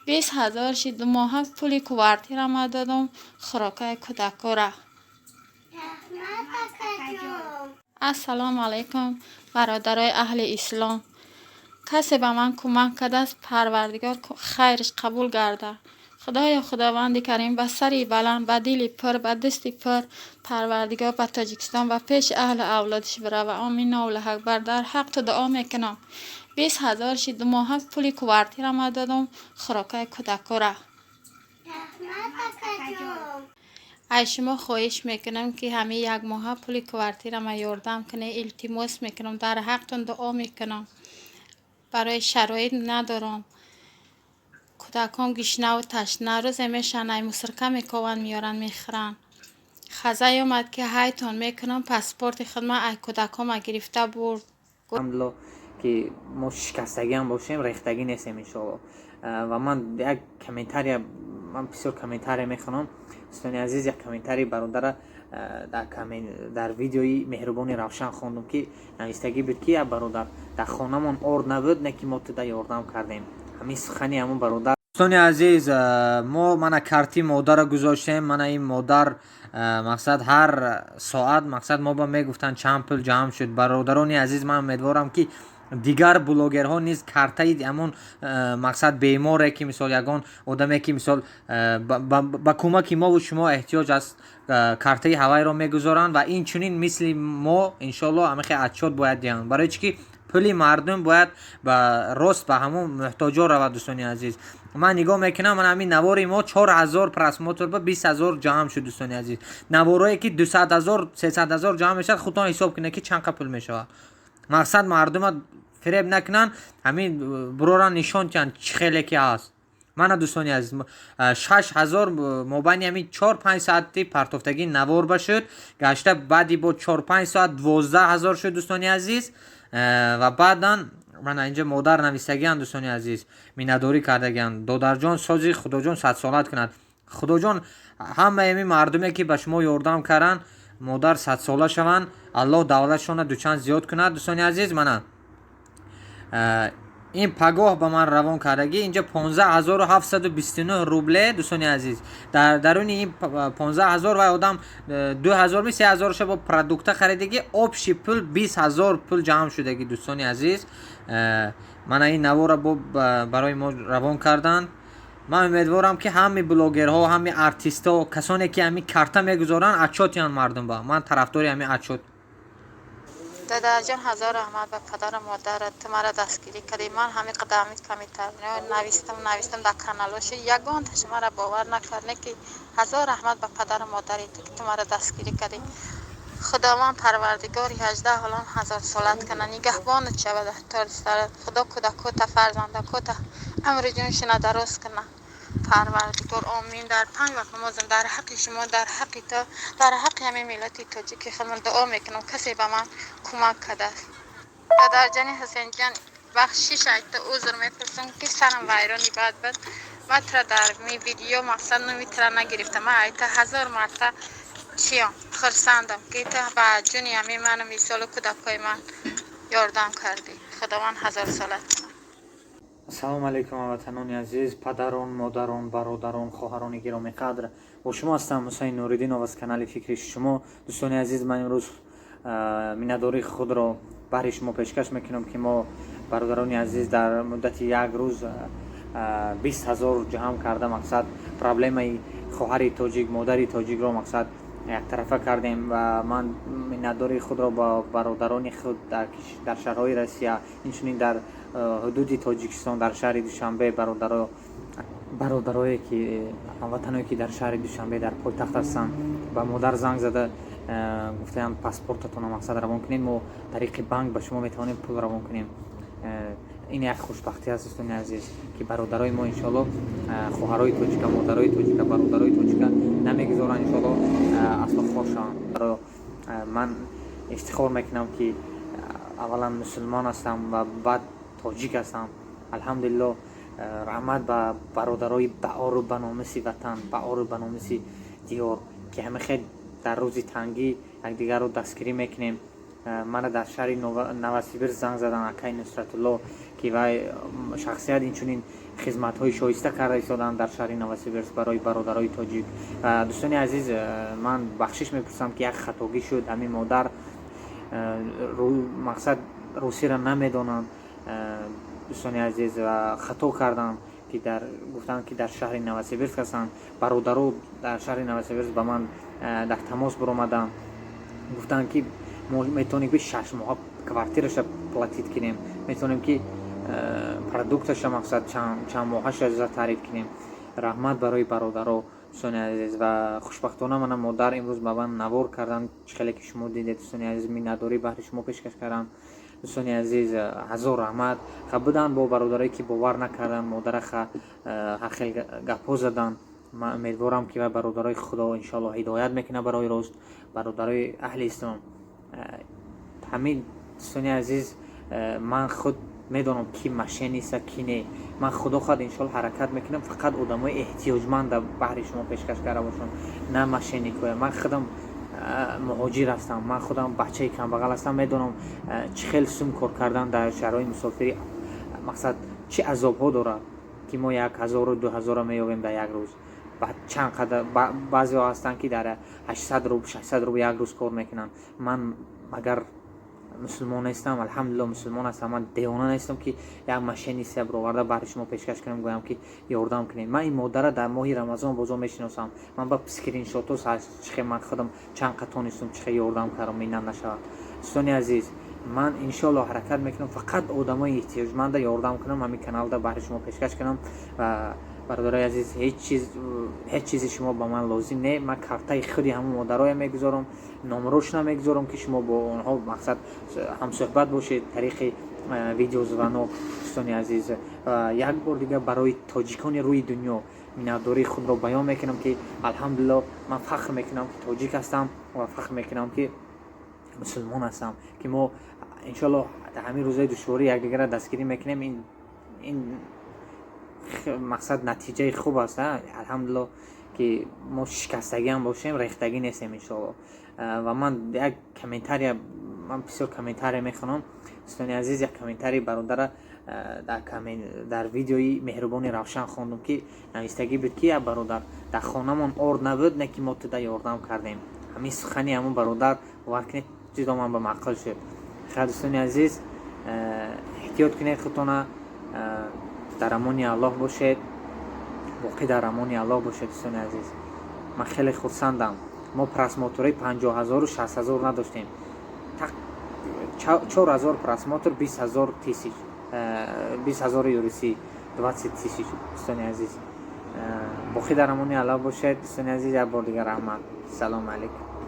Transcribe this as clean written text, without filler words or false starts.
20,000 شی 2 ماه پول کوارتیر ما دادم خوراکای کودکورا. السلام علیکم برادرای اهل اسلام. کسی به من کمک کرده است پروردگار خیرش قبول گرده. خدایا خداوند کریم به سری بلند به دلی پر به دستی پر پروردگار به تاجیکستان و پیش اهل اولادش بره و آمین الله اکبر. در حق تو دعا میکنم. 20,000 شی 2 ماه پول کوارتیر ما دادم خوراکای کودکورا. از شما خواهش میکنم که همه یک ماه پول کوارتیر ما یاردم کنه. التماس میکنم در حقتون دعا میکنم. برای شرایط ندارم. کودکان گشنه و تشنه روز میشنه مسرکه میکوان میارن میخرن. خزه اومد که هایتون میکنم پاسپورت خدمت ای کودکان ما گرفته برد. الحمدلله که ما شکستگی هم باشیم ریختگی نیستیم انشاءالله. و من یک کامنتاری من بسیار کامنتاری میخونم. دوستان عزیز یک کامنتاری برادر در ویدیوی مهربانی روشن خوندم که نوشتگی بود که یک برادر در خانه‌مان آرد نبود نه که ما تو یاردم کردیم. همین سخنی همون برادر. دوستان عزیز ما من کارتی مادر گذاشتیم. من این مادر مقصد هر ساعت مقصد ما با میگفتن چند پول جمع شد. برادران عزیز من امیدوارم که دیگر بلوگرها نیز کارتای همون مقصد بیماره که مثال یگان آدمی که مثال با کمک ما و شما احتیاج است کارتای هوایی را میگذارند و این چنین مثل ما انشالله همه خیلی اچاد باید دیان برای چی پولی مردم باید با راست به همون محتاجا رود. دوستان عزیز من نگاه میکنم من همین نواری ما 4,000 پرسماتور با 20,000 جمع شد. دوستان عزیز نوارایی که 200,000 300,000 جمع میشد خودتان حساب کنید که چند پول میشه. مقصد مردم فریب نکنن. همین برورا نشان چند خیلی که هست. من دوستان عزیز 6,000 مبین همین 4-5 ساعتی پرتافتگی نوار بشد گشته بعدی با 4-5 ساعت 12,000 شد. دوستان عزیز و بعدا من اینجا مادر نویسگیان. دوستان عزیز مینداری کردگان دادر جان سازی خدا جان 100 سالت کند. خدا جان همه این مردمی که به شما یاردم کردن مادر 100 ساله شوند. الله دولتشون دوچند زیاد کند. دوستان عزیز من این پگاه به من روان کردگی اینجا 15,729 روبله. دوستان عزیز در درون این 15,000 و آدم 2,000 3,000 ش با پروداکت خریدگی آبشی پول 20,000 پول جمع شدگی. دوستان عزیز من این نوار برای ما روان کردند. من امیدوارم که همه بلوگرها همه آرتیست‌ها کسانی که همین کارت میگذارن اچاتیان مردم با من طرفداری همین اچات. دادر جان هزار رحمت به پدر و مادرت. تو مرا دستگیری کردی. من همه قدمت کمیتر نویستم در کانالش یگان تش مرا باور نکردی که هزار رحمت به پدر و مادرت که تو مرا دستگیری کردی. خداوند پروردگار 18 حالان 1000 سالت کنه نگهبانت شود تا سرت. خدا کودکوت فرزندکوت امر جونشون درست کنه پروردگار آمین. در 5 وقت نمازم در حق شما در حق تو در حق همه ملت تاجیک خدمت دعا میکنم. کسی به من کمک کرده است. در جان حسین جان بخشش ایت عذر میپرسم که سرم ویرانی بعد من ترا در می ویدیو مقصد نمیترا نگرفتم. من ایت 1000 مرتبه چیام خرسندم که تو با جونی همه من میسال کودکای من یاردم کردی. خداوند 1000 سالت. السلام علیکم هموطنان عزیز پدران مادران برادران خواهران گرامی قدر با شما هستم حسین نوریدین از کانال فکر شما. دوستان عزیز من امروز مینداری خود را برای شما پیشکش میکنم که ما برادران عزیز در مدت یک روز 20,000 جمع کرده مقصد پرابلم خواهر تاجیک مادر تاجیک را مقصد یک طرفه کردیم و من مینداری خود را با برادران خود در شهرهای روسیه اینچنین در حدود تاجیکستان در شهر دوشنبه برادرایی که هموطنایی که در شهر دوشنبه در پایتخت هستند با مادر زنگ زده گفتن پاسپورتتون مقصد روان کنید ما طریق بانک به شما میتوانیم پول روان کنیم. این یک خوشبختی است دوستان عزیز که برادرای ما ان شاء الله خواهرای تاجیک مادرای تاجیک برادرای تاجیک نمیگذارن ان شاء الله اصلا خوشان. من افتخار میکنم که اولا مسلمان هستم و بعد تاجیک هستم. الحمدلله رحمت به برادرای بعار و بنامسی وطن بعار و بنامسی دیار که همه خیلی در روزی تنگی یکدیگر رو دستگیری میکنیم. من در شهر نوسیبیر زنگ زدن اکای نصرت الله ки вай шахсият инчунин хизматҳои шоиста карда истодаанд дар шаҳри Новосибирск барои бародарои тоҷик. Дӯстони азиз, ман бахшиш мепурсам ки як хатогӣ шуд. Ҳамин модар мақсад русиро намедонанд. Дӯстони азиз, хато карданд ки гуфтанд ки дар шаҳри Новосибирск ҳастанд. Бародаро дар шаҳри Новосибирск ба ман дар тамос биромаданд. Гуфтанд ки мо метавонем ки 6 моҳа квартираша платит кунем, метавонем ки продукташа мақсад чанд моҳаша за тариф кунем. Раҳмат барои бародаро, дӯстони азиз. Ва хушбахтона мана модар имрӯз ба ман навор карданд. Чӣ ки шумо дидед, дӯстони азиз, миннатдорӣ баҳри шумо пешкаш карданд. дӯстони азиз, ҳазор раҳмат. Биданд бо бародарое ки бовар накарданд, модара ҳар хел гапҳо заданд. ман умедворам ки бародарои худо иншоалло ҳидоят мекунад барои рост, бародарои аҳли ислом. ҳамин дӯстони азиз, ман худ медонам ки мошенниста ки не. ман худо хад иншоалло ҳаракат мекунам фақат одамои эҳтиёҷманда баҳри шумо пешкаш карда бошам, на мошенникоя. ман худам муҳоҷир ҳастам, ман худам бачаи камбағал ҳастам. медонам чӣ хел сум кор кардан дар шаҳрҳои мусофирӣ мақсад чӣ азобҳо дорад, ки мо 1000 2000 меёбем дар як рӯз. чанд қадар баъзеҳо ҳастанд ки дар 800 рубл 600 рубл як рӯз кор мекунанд. ман агар мусулмон нестам, алҳамдулилло мусулмон ҳастам, ман девона нестам ки як мошенниста бироварда баҳри шумо пешкаш кунам, гӯям ки ёрдам кунед. ман ин модара дар моҳи рамазон бозор мешиносам. ман ба скриншотҳо чихе ман худам чанд қатонистум, чихе ёрдам кардам, миннат нашавад. дӯстони азиз, ман иншоалло ҳаракат мекунам фақат одамои эҳтиёҷманда ёрдам кунам, ҳамин каналда баҳри шумо пешкаш кунам. ва бародарои азиз, ҳеҷ чизи шумо ба ман лозим не. ман картаи худи ҳамон модароя мегузорам, номерошна мегузорам ки шумо бо онҳо мақсад ҳамсӯҳбат бошед тариқи видеозвонок. дӯстони азиз, як бор дигар барои тоҷикони рӯи дунё миннатдории худро баён мекунам ки алҳамдулилло ман фахр мекунам ки тоҷик ҳастам ва фахр мекунам ки мусулмон ҳастам, ки мо иншоалло дар ҳамин рӯзаи душворӣ якдигарро дастгирӣ мекунем. ин мақсад натиҷаи хуб аст. алҳамдулилло ки мо шикастагӣ ҳам бошем, рехтагӣ нестем иншоалло. ва ман як комментария, ман бисёр комментария мехонам. дӯстони азиз, як комментарии бародара дар видеои меҳрубони равшан хондум ки навистагӣ буд ки як бародар дар хонамон орд набуд, не ки мо туда ёрдам кардем. ҳамин сухани ҳамон бародар бовар кунед ҷудо ман ба мақл шуд. хайр дӯстони азиз, эҳтиёт кунед худтона, дар амони аллоҳ бошед, воқеъ дар амони аллоҳ бошед. дӯстони азиз, ман хеле хурсандам. мо просмотрҳои 50000 60000 надоштем. так 4000 просмотр, 20000 тисяч, 20000 юрисӣ, 20 тисяч. дӯстони азиз, воқеъ дар амони аллоҳ бошед. дӯстони азиз, як бор дигар раҳмат. салому алайкум.